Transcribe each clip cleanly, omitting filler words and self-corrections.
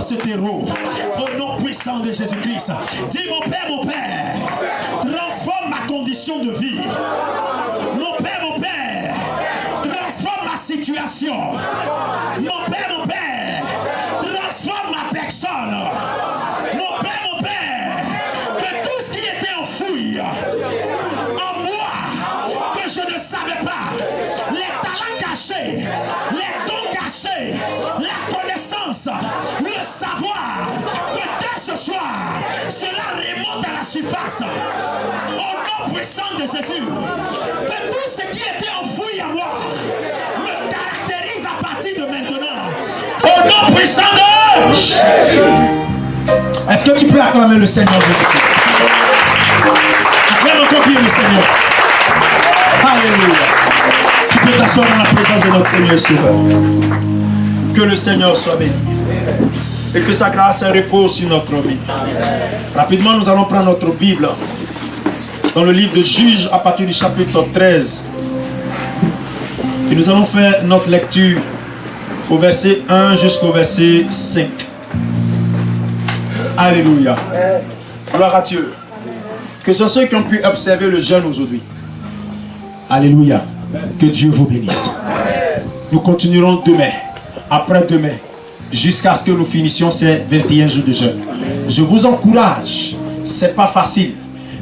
cet héros. Au nom puissant de Jésus-Christ. Dis mon Père, transforme ma condition de vie. Mon Père, transforme ma situation. Mon Père, transforme ma personne. Mon Père, que tout ce qui était enfoui en moi, que je ne savais pas, les talents cachés, les dons cachés, la connaissance, le savoir, que dès ce soir, cela remonte à la surface. Au nom puissant de Jésus, que tout ce qui était enfoui en moi me caractérise à partir de maintenant. Au nom puissant de Jésus. Est-ce que tu peux acclamer le Seigneur Jésus-Christ? Acclame encore bien le Seigneur. Alléluia. Tu peux t'asseoir dans la présence de notre Seigneur et Sauveur. Que le Seigneur soit béni. Et que sa grâce repose sur notre vie. Rapidement, nous allons prendre notre Bible. Dans le livre de Juges, à partir du chapitre 13. Et nous allons faire notre lecture au verset 1 jusqu'au verset 5. Alléluia. Gloire à Dieu. Que ce soit ceux qui ont pu observer le jeûne aujourd'hui. Alléluia. Que Dieu vous bénisse. Nous continuerons demain, après-demain, jusqu'à ce que nous finissions ces 21 jours de jeûne. Je vous encourage. C'est pas facile,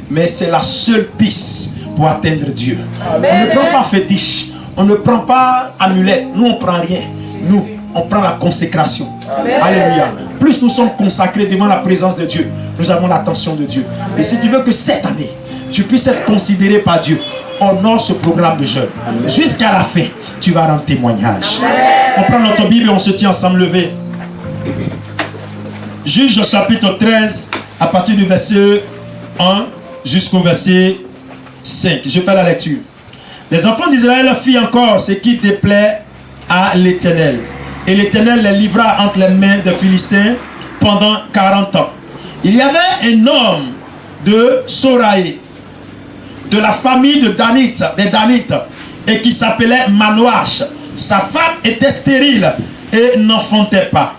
mais c'est la seule piste pour atteindre Dieu. On ne prend pas fétiche. On ne prend pas amulette. Nous, on ne prend rien. Nous, on prend la consécration. Alléluia. Plus nous sommes consacrés devant la présence de Dieu, nous avons l'attention de Dieu. Et si tu veux que cette année, tu puisses être considéré par Dieu, honore ce programme de jeûne. Jusqu'à la fin, tu vas rendre témoignage. On prend notre Bible et on se tient ensemble levé. Juge chapitre 13, à partir du verset 1 jusqu'au verset 5. Je fais la lecture. Les enfants d'Israël firent encore ce qui déplaît à l'Éternel. Et l'Éternel les livra entre les mains des Philistins pendant 40 ans. Il y avait un homme de Soraï, de la famille de Danite, des Danites, et qui s'appelait Manoach. Sa femme était stérile et n'enfantait pas.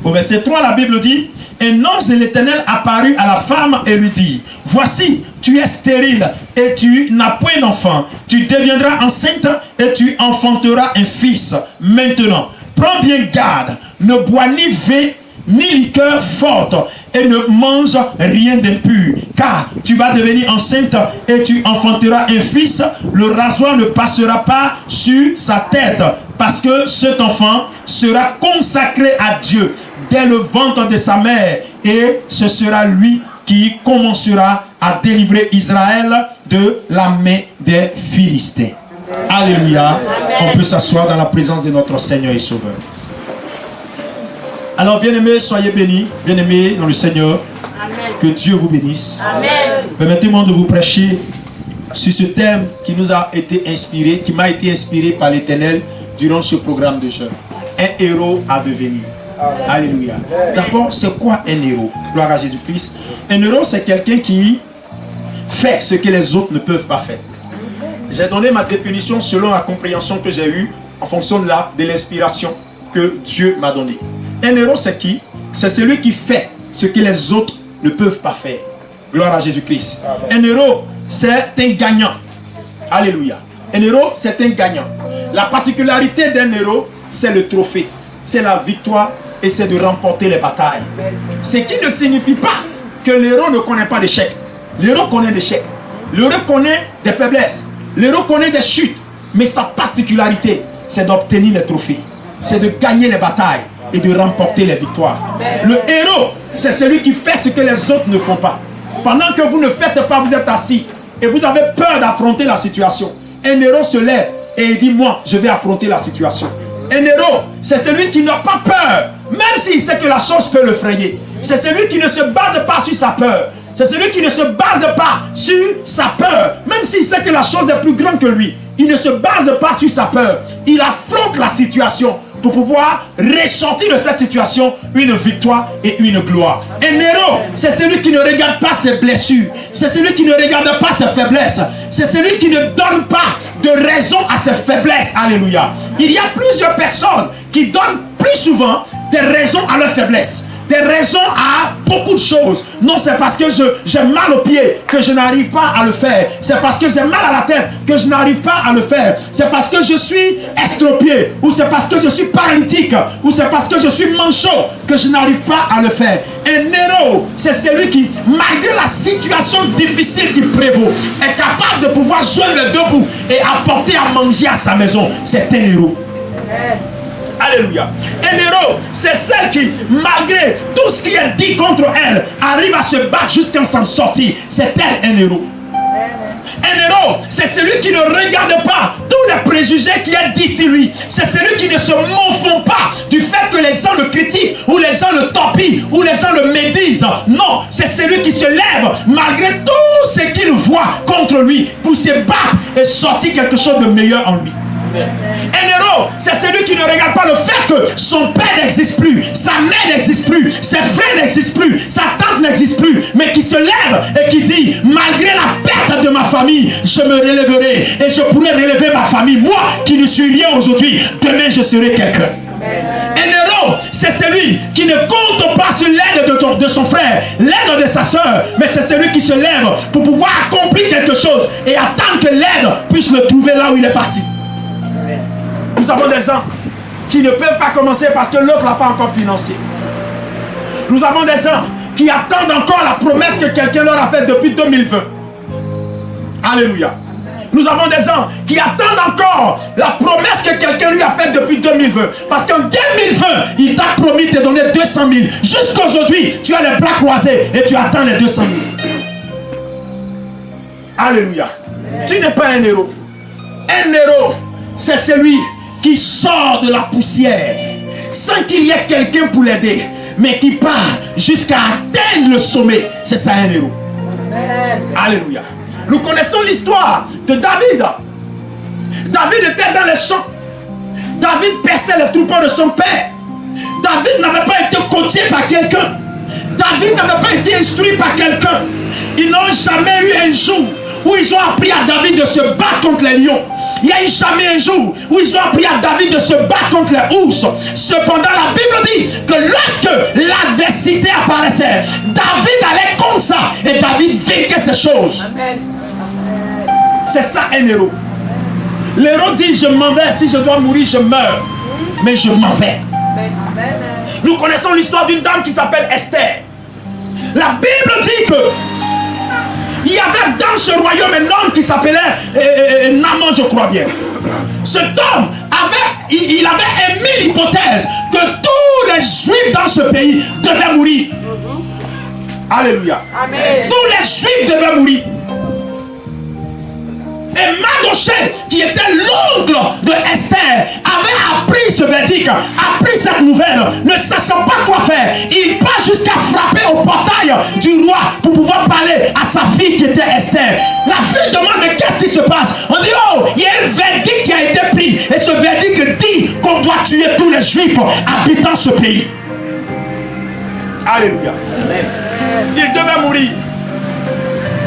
Au verset 3, la Bible dit: un ange de l'Éternel apparut à la femme et lui dit: voici, tu es stérile et tu n'as point d'enfant. Tu deviendras enceinte et tu enfanteras un fils. Maintenant, prends bien garde, ne bois ni vin ni liqueur forte et ne mange rien d'impur, car tu vas devenir enceinte et tu enfanteras un fils. Le rasoir ne passera pas sur sa tête, parce que cet enfant sera consacré à Dieu dès le ventre de sa mère, et ce sera lui qui commencera à délivrer Israël de la main des Philistins. Alléluia. On peut s'asseoir dans la présence de notre Seigneur et Sauveur. Alors, bien-aimés, soyez bénis, bien-aimés dans le Seigneur. Amen. Que Dieu vous bénisse. Amen. Permettez-moi de vous prêcher sur ce thème qui nous a été inspiré, qui m'a été inspiré par l'Éternel durant ce programme de jeûne. Un héros à devenir. Amen. Alléluia. D'abord, c'est quoi un héros? Gloire à Jésus-Christ. Un héros, c'est quelqu'un qui fait ce que les autres ne peuvent pas faire. J'ai donné ma définition selon la compréhension que j'ai eue en fonction de l'inspiration que Dieu m'a donnée. Un héros, c'est qui? C'est celui qui fait ce que les autres ne peuvent pas faire. Gloire à Jésus-Christ. Un héros, c'est un gagnant. Alléluia. Un héros, c'est un gagnant. La particularité d'un héros, c'est le trophée. C'est la victoire et c'est de remporter les batailles. Ce qui ne signifie pas que l'héros ne connaît pas d'échecs. L'héros connaît d'échecs. L'héros connaît des faiblesses. L'héros connaît des chutes. Mais sa particularité, c'est d'obtenir les trophées. C'est de gagner les batailles et de remporter les victoires. Le héros, c'est celui qui fait ce que les autres ne font pas. Pendant que vous ne faites pas, vous êtes assis et vous avez peur d'affronter la situation. Un héros se lève et il dit: moi, je vais affronter la situation. Un héros, c'est celui qui n'a pas peur, même s'il sait que la chose peut le frayer. C'est celui qui ne se base pas sur sa peur. C'est celui qui ne se base pas sur sa peur, même s'il sait que la chose est plus grande que lui. Il ne se base pas sur sa peur. Il affronte la situation pour pouvoir ressortir de cette situation une victoire et une gloire. Un héros, c'est celui qui ne regarde pas ses blessures. C'est celui qui ne regarde pas ses faiblesses. C'est celui qui ne donne pas de raison à ses faiblesses. Alléluia. Il y a plusieurs personnes qui donnent plus souvent des raisons à leurs faiblesses, des raisons à beaucoup de choses. Non, c'est parce que j'ai mal aux pieds que je n'arrive pas à le faire. C'est parce que j'ai mal à la tête que je n'arrive pas à le faire. C'est parce que je suis estropié, ou c'est parce que je suis paralytique, ou c'est parce que je suis manchot que je n'arrive pas à le faire. Un héros, c'est celui qui, malgré la situation difficile qui prévaut, est capable de pouvoir joindre les deux bouts et apporter à manger à sa maison. C'est un héros. Alléluia. Un héros, c'est celle qui, malgré tout ce qui est dit contre elle, arrive à se battre jusqu'à s'en sortir. C'est elle un héros. Un héros, c'est celui qui ne regarde pas tous les préjugés qui est dit sur lui. C'est celui qui ne se morfond pas du fait que les gens le critiquent, ou les gens le torpillent, ou les gens le médisent. Non, c'est celui qui se lève malgré tout ce qu'il voit contre lui pour se battre et sortir quelque chose de meilleur en lui. Un héros, c'est celui qui ne regarde pas le fait que son père n'existe plus, sa mère n'existe plus, ses frères n'existent plus, sa tante n'existe plus, mais qui se lève et qui dit, malgré la perte de ma famille, je me relèverai et je pourrai relever ma famille. Moi qui ne suis rien aujourd'hui, demain je serai quelqu'un. Un héros, c'est celui qui ne compte pas sur l'aide de son frère, l'aide de sa soeur, mais c'est celui qui se lève pour pouvoir accomplir quelque chose et attendre que l'aide puisse le trouver là où il est parti. Nous avons des gens qui ne peuvent pas commencer parce que l'autre ne l'a pas encore financé. Nous avons des gens qui attendent encore la promesse que quelqu'un leur a faite depuis 2020. Alléluia. Nous avons des gens qui attendent encore la promesse que quelqu'un lui a faite depuis 2020. Parce qu'en 2020, il t'a promis de te donner 200 000. Jusqu'à aujourd'hui, tu as les bras croisés et tu attends les 200 000. Alléluia. Tu n'es pas un héros. Un héros, c'est celui qui sort de la poussière sans qu'il y ait quelqu'un pour l'aider, mais qui part jusqu'à atteindre le sommet. C'est ça un héros. Alléluia. Nous connaissons l'histoire de David. David était dans les champs. David perçait les troupeaux de son père. David n'avait pas été coaché par quelqu'un. David n'avait pas été instruit par quelqu'un. Ils n'ont jamais eu un jour où ils ont appris à David de se battre contre les lions. Il n'y a eu jamais un jour où ils ont appris à David de se battre contre les ours. Cependant, la Bible dit que lorsque l'adversité apparaissait, David allait comme ça et David vainquait ces choses. Amen. C'est ça un héros. L'héros dit, je m'en vais, si je dois mourir, je meurs. Mais je m'en vais. Amen. Nous connaissons l'histoire d'une dame qui s'appelle Esther. La Bible dit que il y avait dans ce royaume un homme qui s'appelait Naaman, je crois bien. Cet homme avait émis l'hypothèse que tous les juifs dans ce pays devaient mourir. Alléluia. Amen. Tous les juifs devaient mourir. Et Mardochée, qui était l'oncle de Esther, avait appris ce verdict, appris cette nouvelle, ne sachant pas quoi faire. Il part jusqu'à frapper au portail du roi pour pouvoir parler à sa fille qui était Esther. La fille demande, mais qu'est-ce qui se passe? On dit, oh, il y a un verdict qui a été pris. Et ce verdict dit qu'on doit tuer tous les juifs habitant ce pays. Alléluia. Amen. Il devait mourir.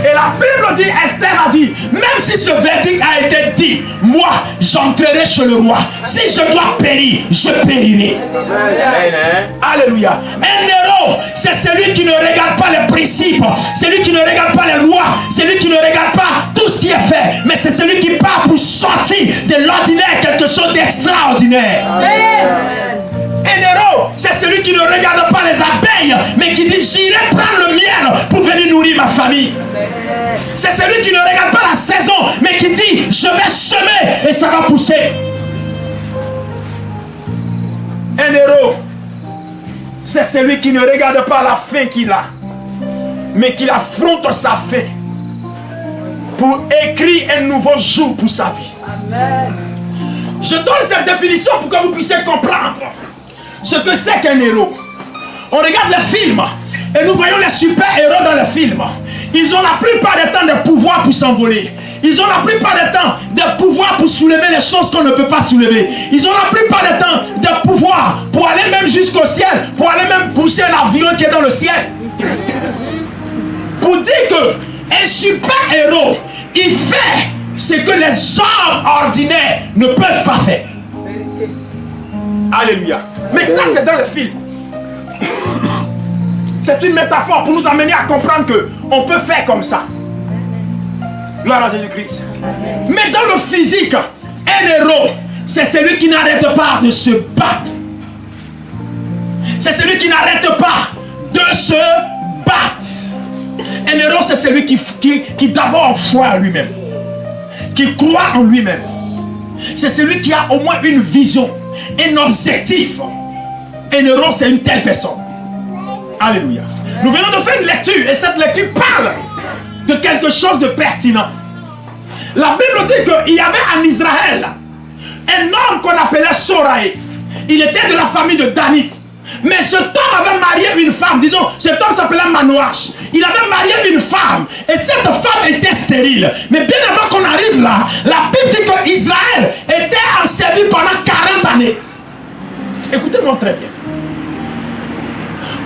Et la Bible dit, Esther a dit, même si ce verdict a été dit, moi, j'entrerai chez le roi. Si je dois périr, je périrai. Amen. Alléluia. Un héros, c'est celui qui ne regarde pas les principes, celui qui ne regarde pas les lois, celui qui ne regarde pas tout ce qui est fait, mais c'est celui qui part pour sortir de l'ordinaire quelque chose d'extraordinaire. Amen. Un héros, c'est celui qui ne regarde pas les abeilles, mais qui dit, j'irai prendre le miel pour venir nourrir ma famille. C'est celui qui ne regarde pas la saison, mais qui dit, je vais semer et ça va pousser. Un héros, c'est celui qui ne regarde pas la faim qu'il a, mais qui affronte sa faim pour écrire un nouveau jour pour sa vie. Amen. Je donne cette définition pour que vous puissiez comprendre ce que c'est qu'un héros. On regarde les films et nous voyons les super-héros dans les films. Ils ont la plupart des temps des pouvoirs pour s'envoler. Ils ont la plupart des temps des pouvoirs pour soulever les choses qu'on ne peut pas soulever. Ils ont la plupart des temps des pouvoirs pour aller même jusqu'au ciel, pour aller même pousser l'avion qui est dans le ciel. Pour dire qu'un super-héros, il fait ce que les hommes ordinaires ne peuvent pas faire. Alléluia. Mais ça, c'est dans le film. C'est une métaphore pour nous amener à comprendre qu'on peut faire comme ça. Gloire à Jésus-Christ. Mais dans le physique, un héros, c'est celui qui n'arrête pas de se battre. C'est celui qui n'arrête pas de se battre. Un héros, c'est celui qui d'abord croit en lui-même. Qui croit en lui-même. C'est celui qui a au moins une vision, un objectif. Un héros, c'est une telle personne. Alléluia. Nous venons de faire une lecture et cette lecture parle de quelque chose de pertinent. La Bible dit qu'il y avait en Israël un homme qu'on appelait Soraï. Il était de la famille de Danite. Mais cet homme avait marié une femme. Disons, cet homme s'appelait Manoach. Il avait marié une femme. Et cette femme était stérile. Mais bien avant qu'on arrive là, la Bible dit qu'Israël était enservi pendant 40 années. Écoutez-moi très bien.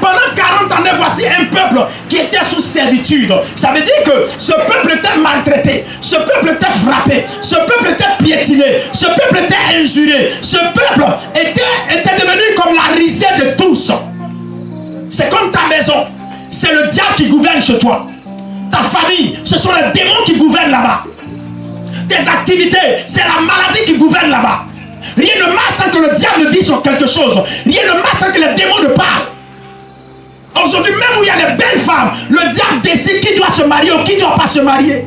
Pendant 40 années, voici un peuple qui était sous servitude. Ça veut dire que ce peuple était maltraité, ce peuple était frappé, ce peuple était piétiné, ce peuple était injuré, ce peuple était devenu comme la risée de tous. C'est comme ta maison, c'est le diable qui gouverne chez toi. Ta famille, ce sont les démons qui gouvernent là-bas. Tes activités, c'est la maladie qui gouverne là-bas. Rien ne marche sans que le diable ne dise sur quelque chose. Rien ne marche sans que les démons ne parlent. Aujourd'hui, même où il y a des belles femmes, le diable décide qui doit se marier ou qui ne doit pas se marier.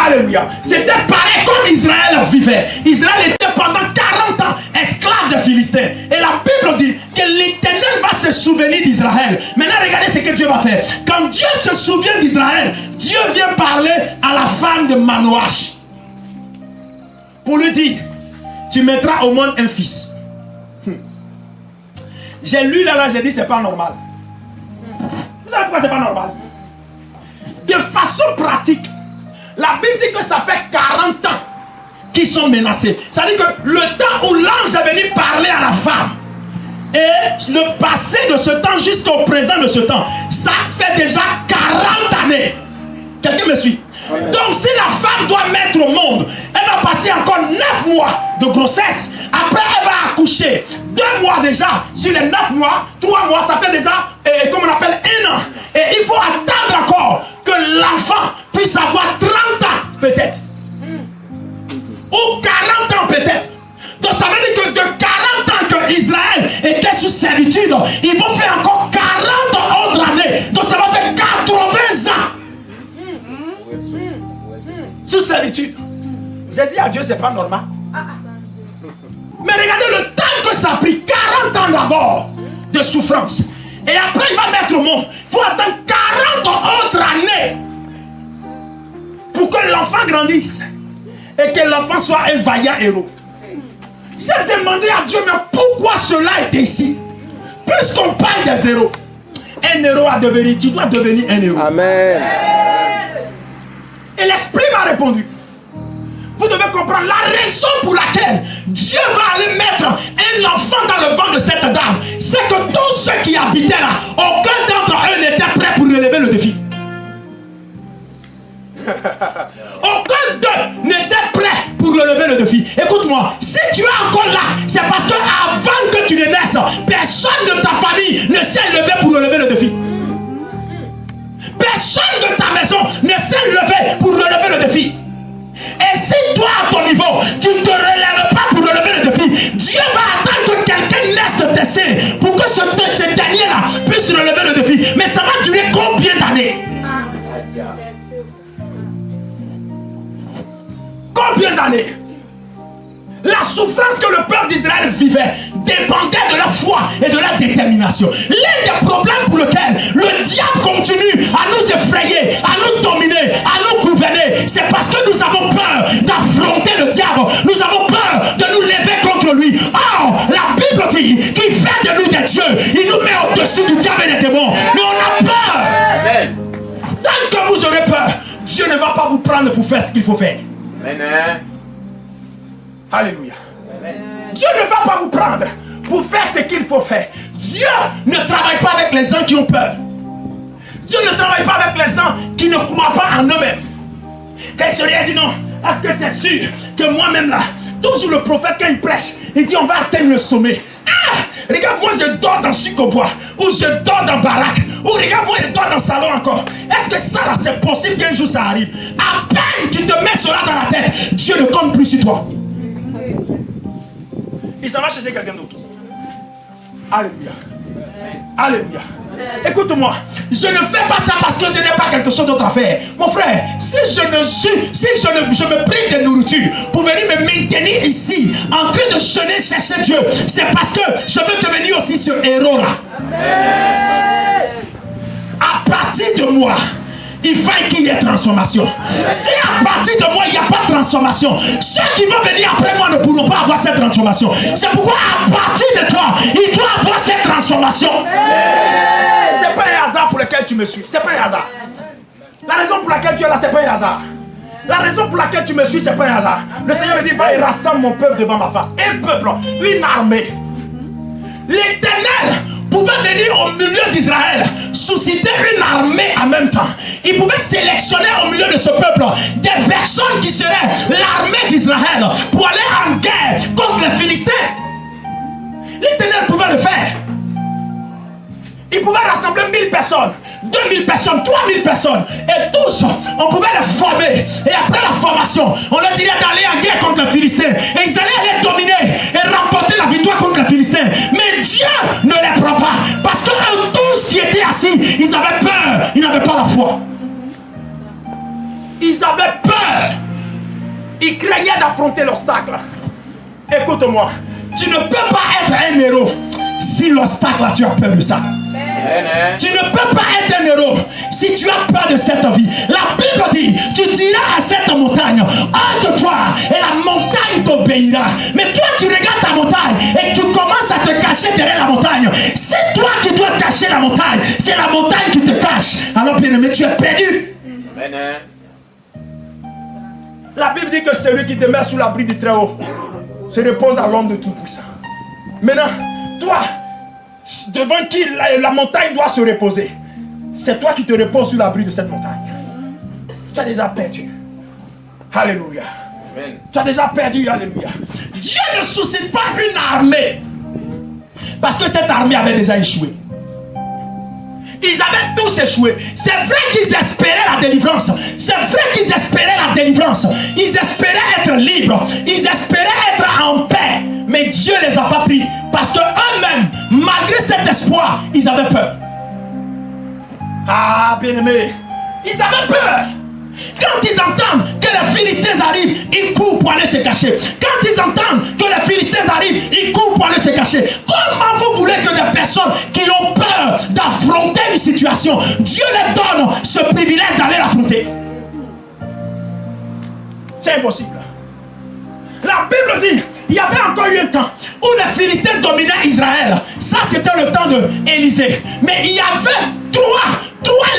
Alléluia. C'était pareil comme Israël vivait. Israël était pendant 40 ans esclave des Philistins. Et la Bible dit que l'Éternel va se souvenir d'Israël. Maintenant, regardez ce que Dieu va faire. Quand Dieu se souvient d'Israël, Dieu vient parler à la femme de Manoach. Pour lui dire, tu mettras au monde un fils. J'ai lu là, j'ai dit c'est pas normal. Vous savez pourquoi c'est pas normal? De façon pratique, la Bible dit que ça fait 40 ans qu'ils sont menacés. Ça veut dire que le temps où l'ange est venu parler à la femme et le passé de ce temps jusqu'au présent de ce temps, ça fait déjà 40 années. Quelqu'un me suit? Donc si la femme doit mettre au monde, elle va passer encore 9 mois de grossesse. Après elle va accoucher 2 mois déjà. Sur les 9 mois, 3 mois, ça fait déjà, comme on appelle, 1 an. Et il faut attendre encore que l'enfant puisse avoir 30 ans peut-être. Ou 40 ans peut-être. Donc ça veut dire que de 40 ans que Israël était sous servitude, ils vont faire encore 40 autres années. Donc ça va faire 80 ans. Sous servitude. J'ai dit à Dieu, c'est pas normal. Mais regardez le temps que ça a pris. 40 ans d'abord de souffrance. Et après il va mettre au monde. Il faut attendre 40 autres années pour que l'enfant grandisse. Et que l'enfant soit un vaillant héros. J'ai demandé à Dieu, mais pourquoi cela est ici? Puisqu'on parle des héros. Un héros à devenir, tu dois devenir un héros. Amen. Et l'esprit m'a répondu. Vous devez comprendre la raison pour laquelle Dieu va aller mettre un enfant dans le ventre de cette dame. C'est que tous ceux qui habitaient là, aucun d'entre eux n'était prêt pour relever le défi. Aucun d'eux n'était prêt pour relever le défi. Écoute-moi, si tu es encore là, c'est parce que avant que tu ne naisses, personne de ta famille ne s'est levé pour relever le défi. Personne de ta maison ne s'est levé pour relever le défi. Et si toi à ton niveau, tu ne te relèves pas pour relever le défi, Dieu va attendre que quelqu'un naisse de tes seins pour que ce dernier-là puisse relever le défi. Mais ça va durer combien d'années? Combien d'années? La souffrance que le peuple d'Israël vivait dépendait de la foi et de la détermination. L'un des problèmes pour lequel le diable continue à nous effrayer, à nous dominer, à nous gouverner, c'est parce que nous avons peur d'affronter le diable. Nous avons peur de nous lever contre lui. Or, la Bible dit qu'il fait de nous des dieux. Il nous met au-dessus du diable et des démons. Mais on a peur. Amen. Tant que vous aurez peur, Dieu ne va pas vous prendre pour faire ce qu'il faut faire. Amen. Alléluia. Amen. Dieu ne va pas vous prendre pour faire ce qu'il faut faire. Dieu ne travaille pas avec les gens qui ont peur. Dieu ne travaille pas avec les gens qui ne croient pas en eux-mêmes. Quand il se réveille, il dit non, est-ce que tu es sûr que moi-même là, toujours le prophète quand il prêche, il dit on va atteindre le sommet. Ah, Regarde, moi je dors dans Chicobois, ou je dors dans Baraque, ou regarde, moi je dors dans le salon encore. Est-ce que ça là, c'est possible qu'un jour ça arrive? À peine tu te mets cela dans la tête, Dieu ne compte plus sur toi. Il s'en va chercher quelqu'un d'autre. Alléluia. Alléluia. Écoute-moi, je ne fais pas ça parce que je n'ai pas quelque chose d'autre à faire. Mon frère, si je me prive de nourriture pour venir me maintenir ici, en train de jeûner, chercher Dieu, c'est parce que je veux devenir aussi ce héros-là. À partir de moi, il faut qu'il y ait transformation. Si à partir de moi il n'y a pas de transformation, ceux qui vont venir après moi ne pourront pas avoir cette transformation. C'est pourquoi à partir de toi, il doit avoir cette transformation. C'est pas un hasard pour lequel tu me suis. C'est pas un hasard. La raison pour laquelle tu es là, c'est pas un hasard. La raison pour laquelle tu me suis, c'est pas un hasard. Le Seigneur me dit, va et rassemble mon peuple devant ma face. Un peuple, une armée. L'Éternel pouvait venir au milieu d'Israël, susciter une armée en même temps. Il pouvait sélectionner au milieu de ce peuple des personnes qui seraient l'armée d'Israël pour aller en guerre contre les Philistins. L'Éternel pouvait le faire. Il pouvait rassembler 1000 personnes, 2000 personnes, 3000 personnes. Et tous, on pouvait les former. Et après la formation, on leur dirait d'aller en guerre contre les Philistins. Et ils allaient les dominer et remporter la victoire contre les Philistins. Mais Dieu ne les prend pas. Parce que eux tous qui étaient assis, ils avaient peur. Ils n'avaient pas la foi. Ils avaient peur. Ils craignaient d'affronter l'obstacle. Écoute-moi, tu ne peux pas être un héros si l'obstacle, tu as peur de ça. Tu ne peux pas être un héros si tu as peur de cette vie. La Bible dit, tu diras à cette montagne, hâte-toi et la montagne t'obéira. Mais toi tu regardes ta montagne et tu commences à te cacher derrière la montagne. C'est toi qui dois cacher la montagne. C'est la montagne qui te cache. Alors bien aimé, tu es perdu. La Bible dit que celui qui te met sous l'abri du Très-Haut se repose à l'ombre de Tout-Puissant. Maintenant, toi, devant qui la montagne doit se reposer, c'est toi qui te reposes sur l'abri de cette montagne. Tu as déjà perdu. Alléluia. Amen. Tu as déjà perdu. Alléluia. Dieu ne suscite pas une armée parce que cette armée avait déjà échoué. Ils avaient tous échoué. C'est vrai qu'ils espéraient la délivrance. C'est vrai qu'ils espéraient la délivrance. Ils espéraient être libres. Ils espéraient être en paix. Mais Dieu ne les a pas pris. Parce que eux-mêmes, malgré cet espoir, ils avaient peur. Ah, bien-aimé, ils avaient peur. Quand ils entendent que les Philistins arrivent, ils courent pour aller se cacher. Quand ils entendent que les Philistins arrivent, ils courent pour aller se cacher. Comment vous voulez que des personnes qui ont peur d'affronter une situation, Dieu leur donne ce privilège d'aller l'affronter? C'est impossible. La Bible dit, il y avait encore eu un temps où les Philistins dominaient Israël. Ça, c'était le temps d'Élisée. Mais il y avait trois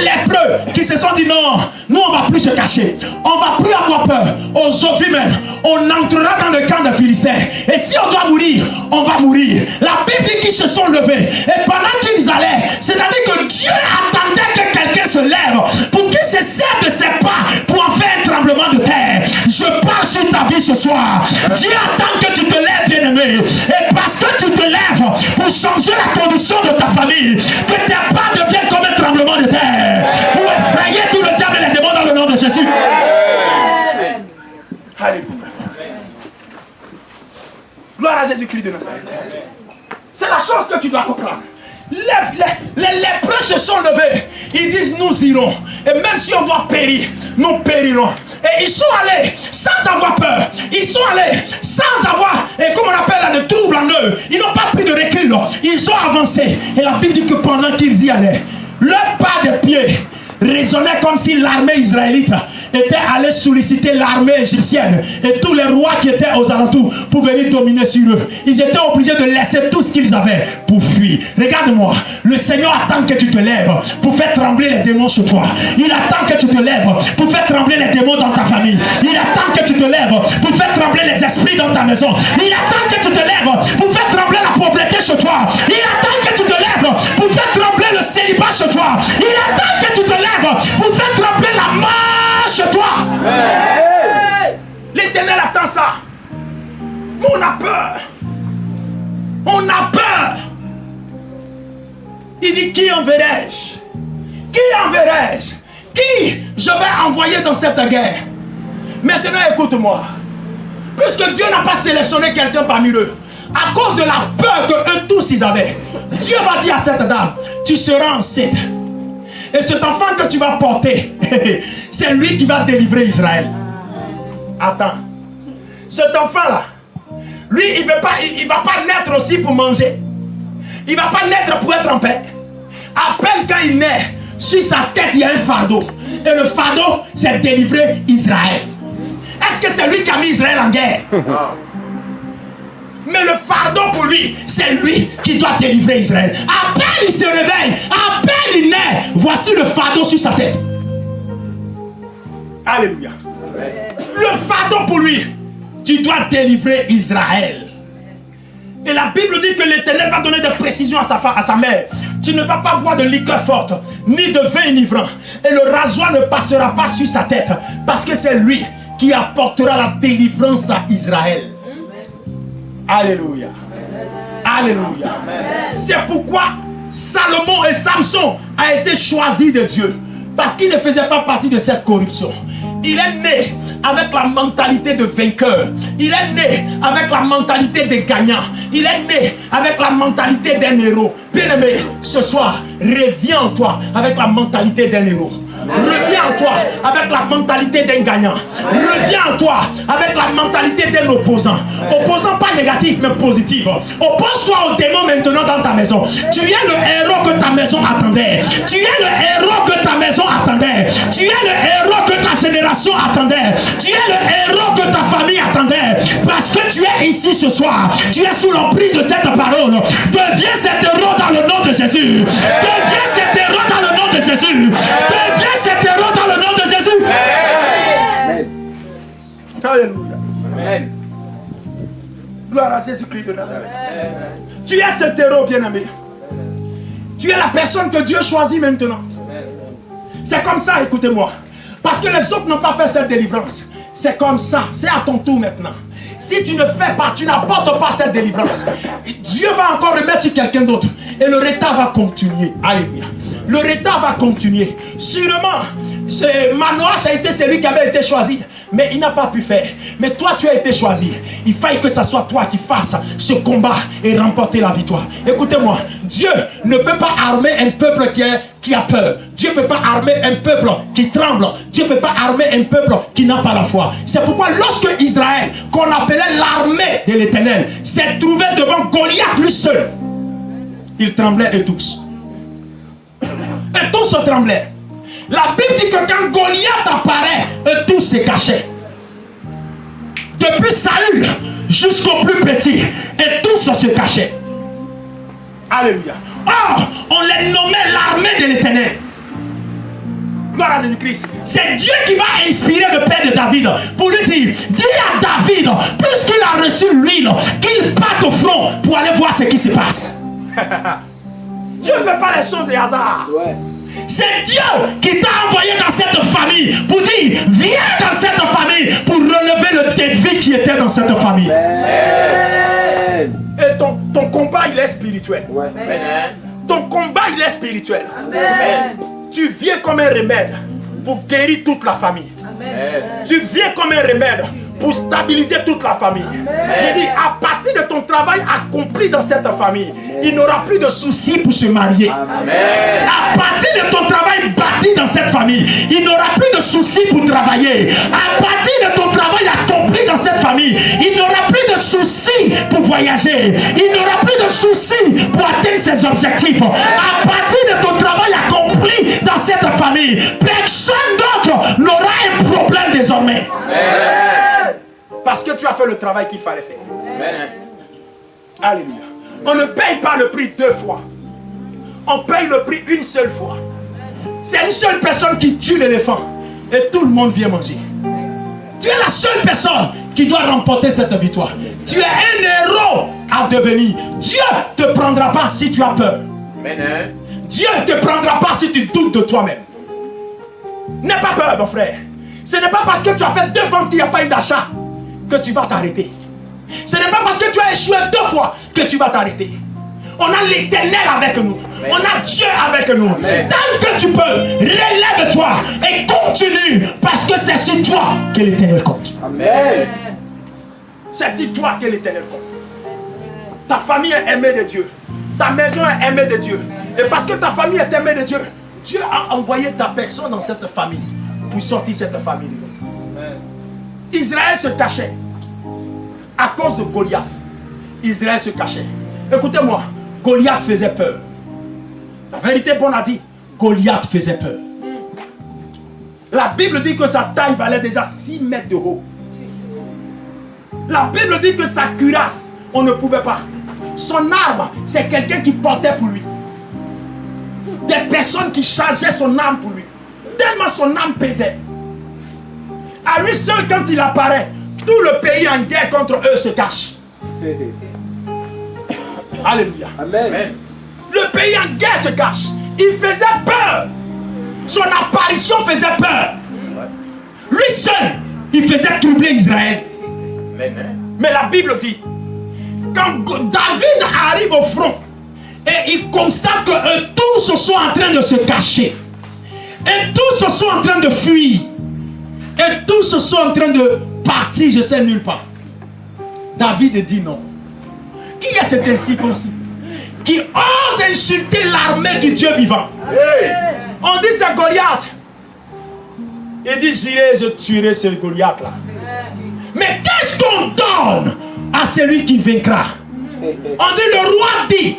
lépreux qui se sont dit non, nous on ne va plus se cacher. On ne va plus avoir peur. Aujourd'hui même, on entrera dans le camp des Philistins. Et si on doit mourir, on va mourir. La Bible dit qu'ils se sont levés. Et pendant qu'ils allaient, c'est-à-dire que Dieu attendait que quelqu'un se lève pour qu'il se serve de ses pas pour en faire un tremblement de terre. Je parle sur ta vie ce soir. Dieu attend que tu te lèves, bien-aimé. Et parce que tu te lèves pour changer la condition de ta famille, que tes pas deviennent comme un tremblement de terre, pour effrayer tout le diable et les démons dans le nom de Jésus. Alléluia. Gloire à Jésus-Christ de Nazareth. C'est la chose que tu dois comprendre. Les lépreux se sont levés. Ils disent nous irons. Et même si on doit périr, nous périrons. Et ils sont allés sans avoir peur. Ils sont allés sans avoir, et comme on appelle là, de trouble en eux. Ils n'ont pas pris de recul. Ils ont avancé. Et la Bible dit que pendant qu'ils y allaient, leur pas de pied résonnait comme si l'armée israélite était allée solliciter l'armée égyptienne et tous les rois qui étaient aux alentours pour venir dominer sur eux. Ils étaient obligés de laisser tout ce qu'ils avaient pour fuir. Regarde-moi, le Seigneur attend que tu te lèves pour faire trembler les démons sur toi. Il attend que tu te lèves pour faire trembler les démons dans ta famille. Il attend que tu te lèves pour faire trembler les esprits dans ta maison. Il attend que tu te lèves pour faire trembler la pauvreté chez toi. Il attend que tu te lèves pour faire trembler le célibat chez toi. Il attend que tu te lèves pour faire trembler la mort chez toi. L'Éternel attend ça. Mais on a peur. On a peur. il dit, qui enverrai-je? Qui enverrai-je? Qui je vais envoyer dans cette guerre? Maintenant, écoute-moi. Puisque Dieu n'a pas sélectionné quelqu'un parmi eux, à cause de la peur que eux tous ils avaient, Dieu va dire à cette dame, tu seras enceinte. Et cet enfant que tu vas porter, c'est lui qui va délivrer Israël. Attends. Cet enfant-là, lui, il ne va pas naître aussi pour manger. Il ne va pas naître pour être en paix. À peine quand il naît, sur sa tête, il y a un fardeau. Et le fardeau, c'est délivrer Israël. Est-ce que c'est lui qui a mis Israël en guerre? Mais le fardeau pour lui, c'est lui qui doit délivrer Israël. À peine il se réveille, à peine il naît, voici le fardeau sur sa tête. Alléluia. Le fardeau pour lui, tu dois délivrer Israël. Et la Bible dit que l'Éternel va donner des précisions à sa mère. Tu ne vas pas boire de liqueur forte, ni de vin enivrant. Et le rasoir ne passera pas sur sa tête, parce que c'est lui qui apportera la délivrance à Israël. Alléluia. Alléluia. C'est pourquoi Salomon et Samson a été choisis de Dieu. Parce qu'il ne faisait pas partie de cette corruption. Il est né avec la mentalité de vainqueur. Il est né avec la mentalité de gagnant. Il est né avec la mentalité d'un héros. Bien-aimé, ce soir, reviens en toi avec la mentalité d'un héros. Reviens en toi avec la mentalité d'un gagnant. Reviens en toi avec la mentalité d'un opposant. Opposant pas négatif mais positif. Oppose-toi au démon maintenant dans ta maison. Tu es le héros que ta maison attendait. Tu es le héros que ta maison attendait. Tu es le héros que ta génération attendait. Tu es le héros que ta famille attendait. Parce que tu es ici ce soir. Tu es sous l'emprise de cette parole. Deviens cet héros dans le nom de Jésus. Deviens cet héros dans le nom de Jésus. Deviens cet héros dans le nom de Jésus. Amen. Alléluia. Amen. Gloire à Jésus-Christ de Nazareth. Tu es cet héros, bien-aimé. Tu es la personne que Dieu choisit maintenant. C'est comme ça, écoutez-moi. Parce que les autres n'ont pas fait cette délivrance. C'est comme ça. C'est à ton tour maintenant. Si tu ne fais pas, tu n'apportes pas cette délivrance, Dieu va encore remettre sur quelqu'un d'autre. Et le retard va continuer. Alléluia. Le retard va continuer. Sûrement, Manoach a été celui qui avait été choisi. Mais il n'a pas pu faire. Mais toi, tu as été choisi. Il faille que ce soit toi qui fasses ce combat et remporter la victoire. Écoutez-moi, Dieu ne peut pas armer un peuple qui a peur. Dieu ne peut pas armer un peuple qui tremble. Dieu ne peut pas armer un peuple qui n'a pas la foi. C'est pourquoi lorsque Israël, qu'on appelait l'armée de l'Éternel, s'est trouvé devant Goliath lui seul, il tremblait et tous. Et tous se tremblaient. La Bible dit que quand Goliath apparaît, eux tous se cachaient. Depuis Saül jusqu'au plus petit, et tous se cachaient. Alléluia. Or, on les nommait l'armée de l'Éternel. Gloire à Jésus-Christ. C'est Dieu qui va inspirer le père de David pour lui dire, dis à David, puisqu'il a reçu l'huile, qu'il parte au front pour aller voir ce qui se passe. Dieu ne fait pas les choses de hasard. Ouais. C'est Dieu qui t'a envoyé dans cette famille pour dire, viens dans cette famille pour relever le défi qui était dans cette famille. Amen. Et ton combat, il est spirituel. Ouais. Amen. Ton combat, il est spirituel. Amen. Tu viens comme un remède pour guérir toute la famille. Amen. Tu viens comme un remède pour stabiliser toute la famille. Il dit, à partir de ton travail accompli dans cette famille, il n'aura plus de soucis pour se marier. Amen. À partir de ton travail bâti dans cette famille, il n'aura plus de soucis pour travailler. À partir de ton travail accompli dans cette famille, il n'aura plus de soucis pour voyager. Il n'aura plus de soucis pour atteindre ses objectifs. À partir de ton travail accompli dans cette famille, personne d'autre n'aura un problème désormais. Amen. Parce que tu as fait le travail qu'il fallait faire. Amen. Alléluia. On ne paye pas le prix deux fois. On paye le prix une seule fois. C'est une seule personne qui tue l'éléphant. Et tout le monde vient manger. Tu es la seule personne qui doit remporter cette victoire. Tu es un héros à devenir. Dieu ne te prendra pas si tu as peur. Amen. Dieu ne te prendra pas si tu doutes de toi-même. N'aie pas peur, mon frère. Ce n'est pas parce que tu as fait 2 ventes qu'il n'y a pas eu d'achat que tu vas t'arrêter. Ce n'est pas parce que tu as échoué 2 fois que tu vas t'arrêter. On a l'Éternel avec nous. On a Dieu avec nous. Tant que tu peux, relève-toi et continue parce que c'est sur toi que l'Éternel compte. Amen. C'est sur toi que l'Éternel compte. Ta famille est aimée de Dieu. Ta maison est aimée de Dieu. Et parce que ta famille est aimée de Dieu, Dieu a envoyé ta personne dans cette famille pour sortir cette famille. Israël se cachait à cause de Goliath. Israël se cachait. Écoutez-moi, Goliath faisait peur. La vérité, bon a dit, Goliath faisait peur. La Bible dit que sa taille valait déjà 6 mètres de haut. La Bible dit que sa cuirasse, on ne pouvait pas. Son arme, c'est quelqu'un qui portait pour lui. Des personnes qui chargeaient son arme pour lui. Tellement son arme pesait. À lui seul, quand il apparaît, tout le pays en guerre contre eux se cache. Alléluia. Amen. Le pays en guerre se cache. Il faisait peur. Son apparition faisait peur. Lui seul, il faisait troubler Israël. Mais la Bible dit, quand David arrive au front et il constate que eux tous sont en train de se cacher, et tous sont en train de fuir, et tous sont en train de partir, je sais nulle part. David dit non. Qui est cet incirconcis qui ose insulter l'armée du Dieu vivant? On dit c'est Goliath. Il dit j'irai, je tuerai ce Goliath là. Mais qu'est-ce qu'on donne à celui qui vaincra? On dit le roi dit.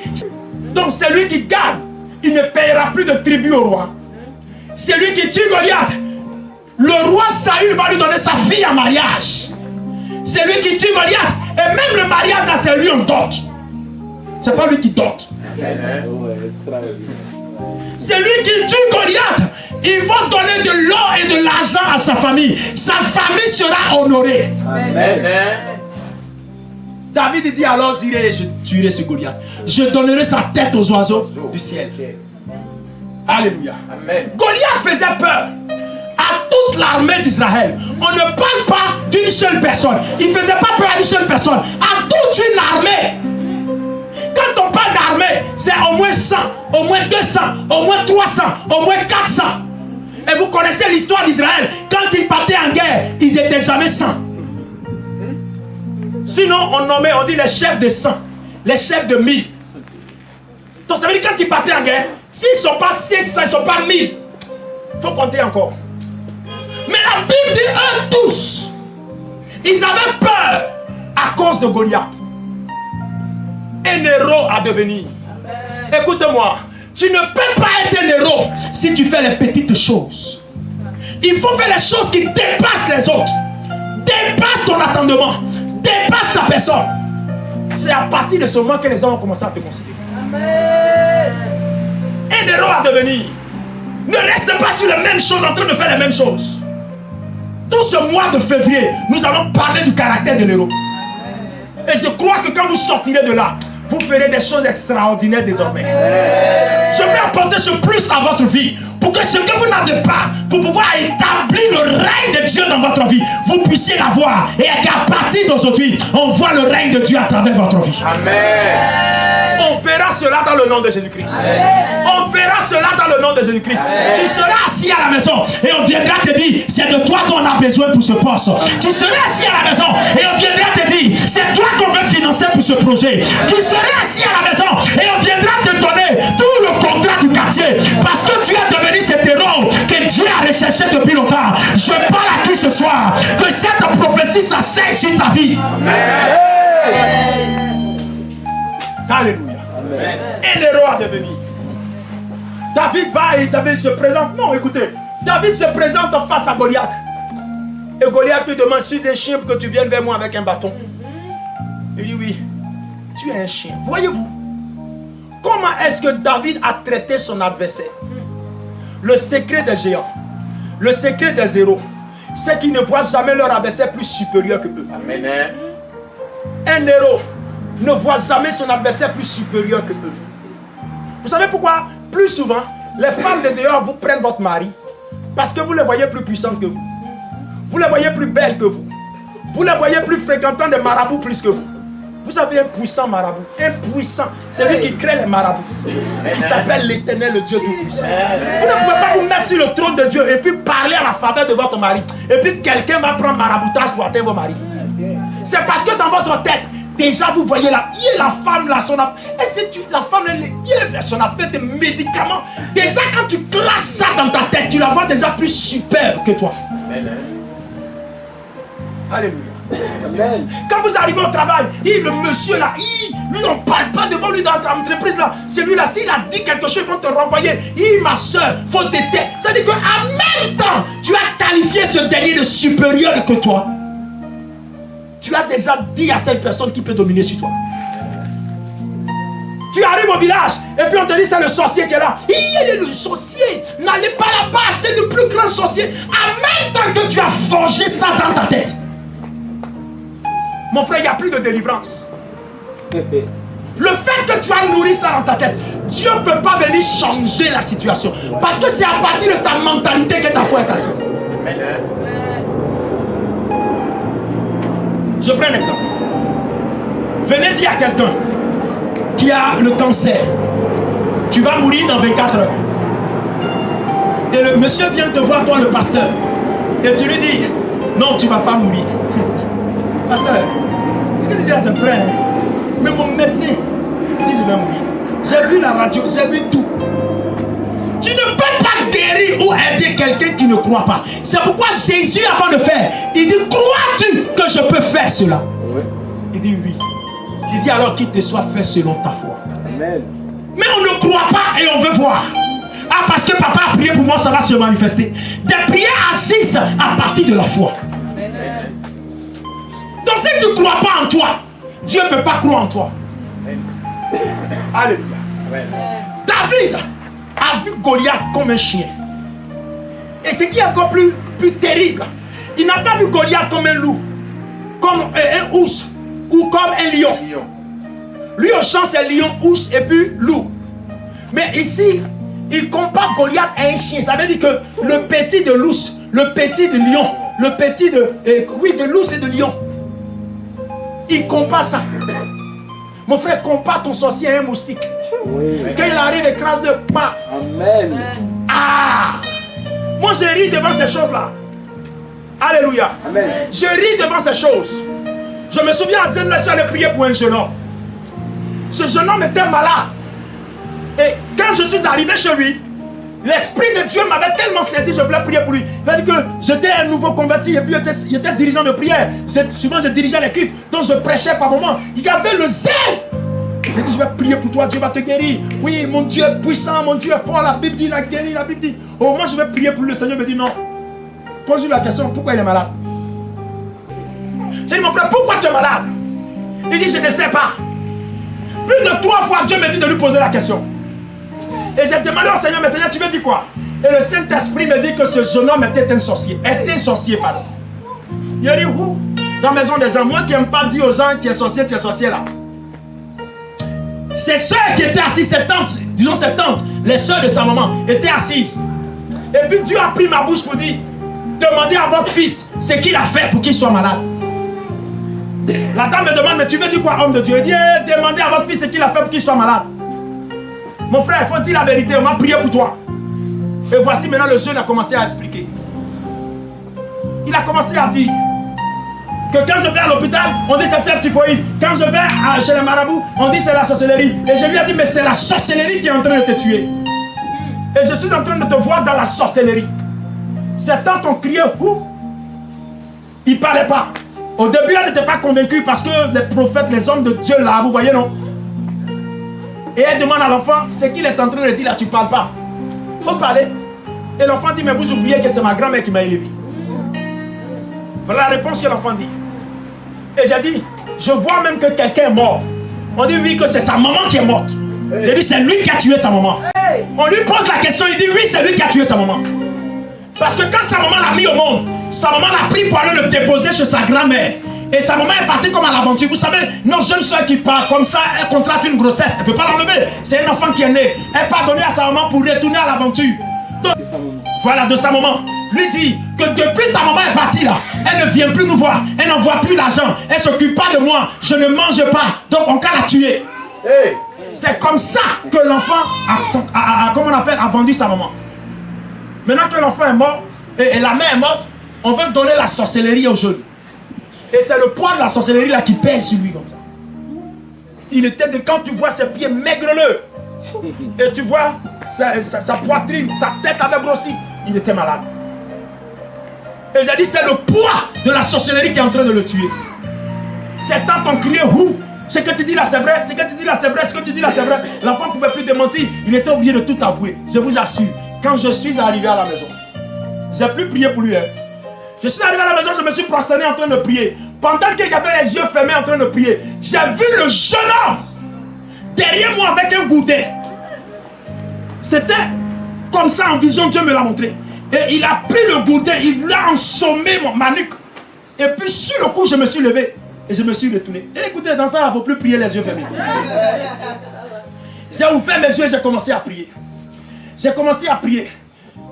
Donc celui qui gagne, il ne payera plus de tribut au roi. Celui qui tue Goliath, le roi Saül va lui donner sa fille en mariage. Celui qui tue Goliath, et même le mariage là, c'est lui en dot. C'est pas lui qui dote. Celui qui tue Goliath, il va donner de l'or et de l'argent à sa famille. Sa famille sera honorée. Amen. David dit alors j'irai et je tuerai ce Goliath. Je donnerai sa tête aux oiseaux du ciel. Alléluia. Amen. Goliath faisait peur à toute l'armée d'Israël. On ne parle pas d'une seule personne. Il ne faisait pas peur à une seule personne. À toute une armée. Quand on parle d'armée, c'est au moins 100, au moins 200, au moins 300, au moins 400. Et vous connaissez l'histoire d'Israël. Quand ils partaient en guerre, ils n'étaient jamais 100. Sinon, on nommait, on dit les chefs de 100, les chefs de 1000. Donc ça veut dire quand ils partaient en guerre, s'ils ne sont pas 500, ils ne sont pas 1000. Il faut compter encore. Mais la Bible dit eux tous, ils avaient peur à cause de Goliath. Un héros à devenir. Écoute-moi, tu ne peux pas être un héros si tu fais les petites choses. Il faut faire les choses qui dépassent les autres. Dépasse ton attendement. Dépasse ta personne. C'est à partir de ce moment que les gens vont commencer à te considérer. Un héros à devenir. Ne reste pas sur les mêmes choses en train de faire les mêmes choses. Tout ce mois de février, nous allons parler du caractère de l'héros. Et je crois que quand vous sortirez de là, vous ferez des choses extraordinaires désormais. Je vais apporter ce plus à votre vie pour que ce que vous n'avez pas, pour pouvoir établir le règne de Dieu dans votre vie, vous puissiez l'avoir. Et qu'à partir d'aujourd'hui, on voit le règne de Dieu à travers votre vie. Amen. On verra cela dans le nom de Jésus-Christ. On verra cela dans le nom de Jésus-Christ. Tu seras assis à la maison et on viendra te dire, c'est de toi qu'on a besoin pour ce poste. Tu seras assis à la maison et on viendra te dire, c'est toi qu'on veut financer pour ce projet. Tu seras assis à la maison et on viendra te donner tout le contrat du quartier parce que tu es devenu cet héros que Dieu a recherché depuis longtemps. Je parle à qui ce soir que cette prophétie s'asseye sur ta vie. Alléluia. Amen. Un héros à devenir. David va et David se présente. Non, écoutez. David se présente en face à Goliath. Et Goliath lui demande, suis un chien pour que tu viennes vers moi avec un bâton. Il dit oui. Tu es un chien. Voyez-vous comment est-ce que David a traité son adversaire? Le secret des géants, le secret des héros, c'est qu'ils ne voient jamais leur adversaire plus supérieur que eux. Amen. Un héros ne voit jamais son adversaire plus supérieur que eux. Vous savez pourquoi? Plus souvent, les femmes de dehors vous prennent votre mari parce que vous les voyez plus puissantes que vous. Vous les voyez plus belles que vous. Vous les voyez plus fréquentant des marabouts plus que vous. Vous avez un puissant marabout. Un puissant. C'est lui qui crée les marabouts. Il s'appelle l'Éternel, le Dieu Tout-Puissant. Vous ne pouvez pas vous mettre sur le trône de Dieu et puis parler à la faveur de votre mari. Et puis quelqu'un va prendre maraboutage pour atteindre vos maris. C'est parce que dans votre tête, déjà vous voyez là, la femme là, la femme, elle a fait des médicaments. Déjà quand tu classes ça dans ta tête, tu la vois déjà plus superbe que toi. Alléluia. Amen. Quand vous arrivez au travail, le monsieur là, lui on ne parle pas devant lui dans l'entreprise là. Celui-là, s'il a dit quelque chose, ils vont te renvoyer. Ma soeur, faut t'aider. Ça veut dire qu'en même temps, tu as qualifié ce dernier de supérieur que toi. Tu as déjà dit à cette personne qui peut dominer sur toi. Tu arrives au village et puis on te dit c'est le sorcier qui est là. Il est le sorcier. N'allez pas là-bas, c'est le plus grand sorcier. En même temps que tu as forgé ça dans ta tête. Mon frère, il n'y a plus de délivrance. Le fait que tu as nourri ça dans ta tête, Dieu ne peut pas venir changer la situation. Parce que c'est à partir de ta mentalité que ta foi est assise. Je prends un exemple. Venez dire à quelqu'un qui a le cancer, tu vas mourir dans 24 heures. Et le monsieur vient te voir, toi le pasteur, et tu lui dis, non, tu ne vas pas mourir. Pasteur, ce que tu dis à ce frère, mais mon médecin dit je vais mourir. J'ai vu la radio, j'ai vu tout. Tu ne peux pas guérir ou aider quelqu'un qui ne croit pas. C'est pourquoi Jésus, avant de faire, il dit, crois-tu que je peux faire cela? Oui. Il dit oui. Il dit alors qu'il te soit fait selon ta foi. Amen. Mais on ne croit pas et on veut voir. Ah, parce que papa a prié pour moi, ça va se manifester. Des prières agissent à partir de la foi. Donc si tu ne crois pas en toi, Dieu ne peut pas croire en toi. Alléluia. David a vu Goliath comme un chien. Et ce qui est encore plus terrible, il n'a pas vu Goliath comme un loup, comme un ours ou comme un lion. Lui au champ c'est lion, ours et puis loup. Mais ici, il compare Goliath à un chien. Ça veut dire que le petit de l'ours, le petit de lion, le petit de l'ours et de lion, il compare ça. Mon frère, compare ton sorcier à un moustique. Oui. Quand il arrive, écrase le pas. Amen. Ah! Moi, je ris devant ces choses-là. Alléluia. Amen. Je ris devant ces choses. Je me souviens à Zen, je suis allé prier pour un jeune homme. Ce jeune homme était malade. Et quand je suis arrivé chez lui, l'Esprit de Dieu m'avait tellement saisi, je voulais prier pour lui. C'est-à-dire que j'étais un nouveau converti et puis j'étais dirigeant de prière. Souvent, je dirigeais l'équipe, donc je prêchais par moment. Il y avait le zèle. J'ai dit, je vais prier pour toi, Dieu va te guérir. Oui, mon Dieu est puissant, mon Dieu est fort. La Bible dit, il a guéri, la Bible dit. Au moment où je vais prier pour lui, le Seigneur me dit non. Pose-lui la question, pourquoi il est malade? J'ai dit, mon frère, pourquoi tu es malade? Il dit, je ne sais pas. Plus de 3 fois, Dieu me dit de lui poser la question. Et j'ai demandé au Seigneur, mais Seigneur, tu veux dire quoi? Et le Saint-Esprit me dit que ce jeune homme était un sorcier. Pardon. Il a dit, où? Dans la maison des gens. Moi qui n'aime pas dire aux gens qui est sorcier là. Ses soeurs qui étaient assises, ses tantes, disons ses tantes, les soeurs de sa maman, étaient assises. Et puis Dieu a pris ma bouche pour dire, demandez à votre fils ce qu'il a fait pour qu'il soit malade. La dame me demande, mais tu veux dire quoi, homme de Dieu? Il dit, demandez à votre fils ce qu'il a fait pour qu'il soit malade. Mon frère, il faut dire la vérité, on m'a prié pour toi. Et voici maintenant le jeune a commencé à expliquer. Il a commencé à dire que quand je vais à l'hôpital, on dit c'est fièvre typhoïde. Quand je vais chez les marabouts, on dit c'est la sorcellerie. Et je lui ai dit, mais c'est la sorcellerie qui est en train de te tuer. Et je suis en train de te voir dans la sorcellerie. Ces tantes ont crié, ouh. Il ne parlait pas. Au début, elle n'était pas convaincue parce que les prophètes, les hommes de Dieu là, vous voyez non? Et elle demande à l'enfant, ce qu'il est en train de dire là, tu ne parles pas. Il faut parler. Et l'enfant dit, mais vous oubliez que c'est ma grand-mère qui m'a élevé. Voilà la réponse que l'enfant dit. Et j'ai dit, je vois même que quelqu'un est mort. On dit oui, que c'est sa maman qui est morte. J'ai dit, c'est lui qui a tué sa maman. On lui pose la question, il dit oui, c'est lui qui a tué sa maman. Parce que quand sa maman l'a mis au monde, sa maman l'a pris pour aller le déposer chez sa grand-mère. Et sa maman est partie comme à l'aventure. Vous savez, nos jeunes soeurs qui partent comme ça, elle contracte une grossesse. Elle ne peut pas l'enlever. C'est un enfant qui est né. Elle n'est pas donnée à sa maman pour retourner à l'aventure. Voilà, de sa maman. lui dit que depuis ta maman est partie là, elle ne vient plus nous voir, elle n'envoie plus l'argent, elle ne s'occupe pas de moi, je ne mange pas, donc on va la tuer. Hey. C'est comme ça que l'enfant comment on appelle, a vendu sa maman. Maintenant que l'enfant est mort et la mère est morte, on veut donner la sorcellerie aux jeunes. Et c'est le poids de la sorcellerie là qui pèse sur lui comme ça. Il était de quand tu vois ses pieds maigreleux et tu vois sa poitrine, sa tête avait grossi, il était malade. Et j'ai dit c'est le poids de la sorcellerie qui est en train de le tuer. Ses tantes ont crié ouh. Ce que tu dis là c'est vrai, ce que tu dis là c'est vrai, ce que tu dis là c'est vrai. L'enfant ne pouvait plus démentir, il était obligé de tout avouer. Je vous assure, quand je suis arrivé à la maison, j'ai plus prié pour lui. Hein. Je suis arrivé à la maison, je me suis prosterné en train de prier. Pendant qu'il avait les yeux fermés en train de prier, j'ai vu le jeune homme derrière moi avec un gourdin. C'était comme ça en vision, Dieu me l'a montré. Et il a pris le gourdin, il voulait ensommer ma nuque. Et puis sur le coup, je me suis levé. Et je me suis retourné. Et écoutez, dans ça, il ne faut plus prier les yeux fermés. J'ai ouvert mes yeux et j'ai commencé à prier. J'ai commencé à prier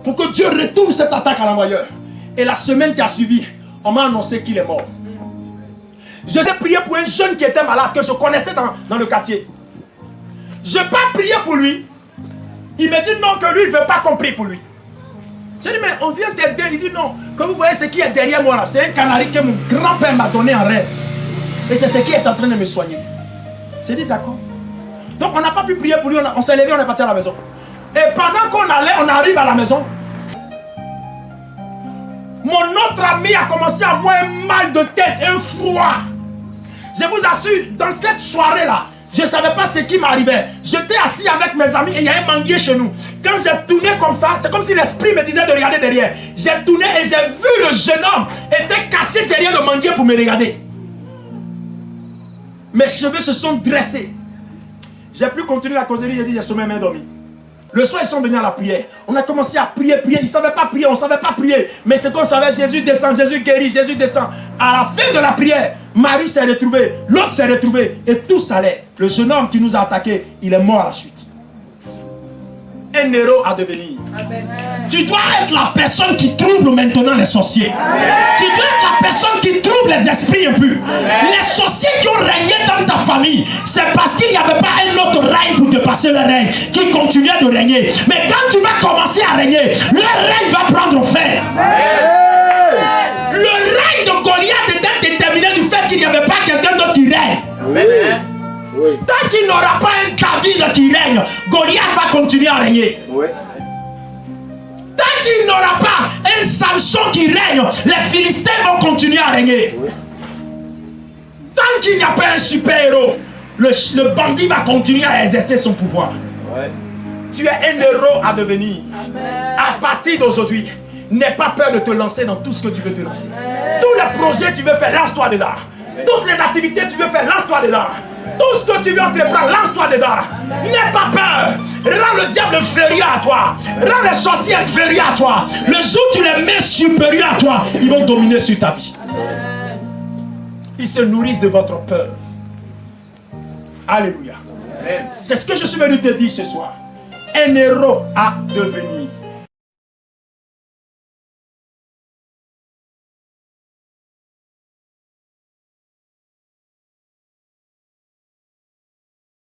pour que Dieu retourne cette attaque à l'envoyeur. Et la semaine qui a suivi, on m'a annoncé qu'il est mort. Je j'ai prié pour un jeune qui était malade, que je connaissais dans le quartier. Je n'ai pas prié pour lui. Il me dit non, que lui, il ne veut pas qu'on prie pour lui. J'ai dit, mais on vient t'aider. Il dit non, que vous voyez ce qui est derrière moi là, c'est un canari que mon grand-père m'a donné en rêve. Et c'est ce qui est en train de me soigner. J'ai dit d'accord. Donc on n'a pas pu prier pour lui, on s'est levé, on est parti à la maison. Et pendant qu'on allait, on arrive à la maison. Mon autre ami a commencé à avoir un mal de tête, un froid. Je vous assure, dans cette soirée-là, je ne savais pas ce qui m'arrivait. J'étais assis avec mes amis et il y a un manguier chez nous. Quand j'ai tourné comme ça, c'est comme si l'esprit me disait de regarder derrière. J'ai tourné et j'ai vu le jeune homme était caché derrière le manguier pour me regarder. Mes cheveux se sont dressés. J'ai pu continuer la causerie, j'ai dit j'ai sommeil, main dormi. Le soir, ils sont venus à la prière. On a commencé à prier. Ils ne savaient pas prier, on ne savait pas prier. Mais ce qu'on savait, Jésus descend, Jésus guérit, Jésus descend. À la fin de la prière, Marie s'est retrouvée, l'autre s'est retrouvé et tout allait. Le jeune homme qui nous a attaqués, il est mort à la chute. Un héros à devenir. Amen. Tu dois être la personne qui trouble maintenant les sorciers. Amen. Tu dois être la personne qui trouble les esprits impurs. Amen. Les sorciers qui ont régné dans ta famille, c'est parce qu'il n'y avait pas un autre règne pour dépasser le règne, qui continuait de régner. Mais quand tu vas commencer à régner, le règne va prendre fin. Le règne de Goliath était déterminé du fait qu'il n'y avait pas quelqu'un d'autre qui règne. Amen. Oui. Tant qu'il n'aura pas un David qui règne, Goliath va continuer à régner. Oui. Tant qu'il n'aura pas un Samson qui règne, les Philistins vont continuer à régner. Oui. Tant qu'il n'y a pas un super-héros, le bandit va continuer à exercer son pouvoir. Oui. Tu es un héros à devenir. Amen. À partir d'aujourd'hui, n'aie pas peur de te lancer dans tout ce que tu veux te lancer. Amen. Tous les projets que tu veux faire, lance-toi dedans. Amen. Toutes les activités que tu veux faire, lance-toi dedans. Tout ce que tu veux entreprendre, lance-toi dedans. N'aie pas peur. Rends le diable inférieur à toi. Rends les sorciers inférieurs à toi. Le jour où tu les mets supérieurs à toi, ils vont dominer sur ta vie. Ils se nourrissent de votre peur. Alléluia. C'est ce que je suis venu te dire ce soir. Un héros à devenir.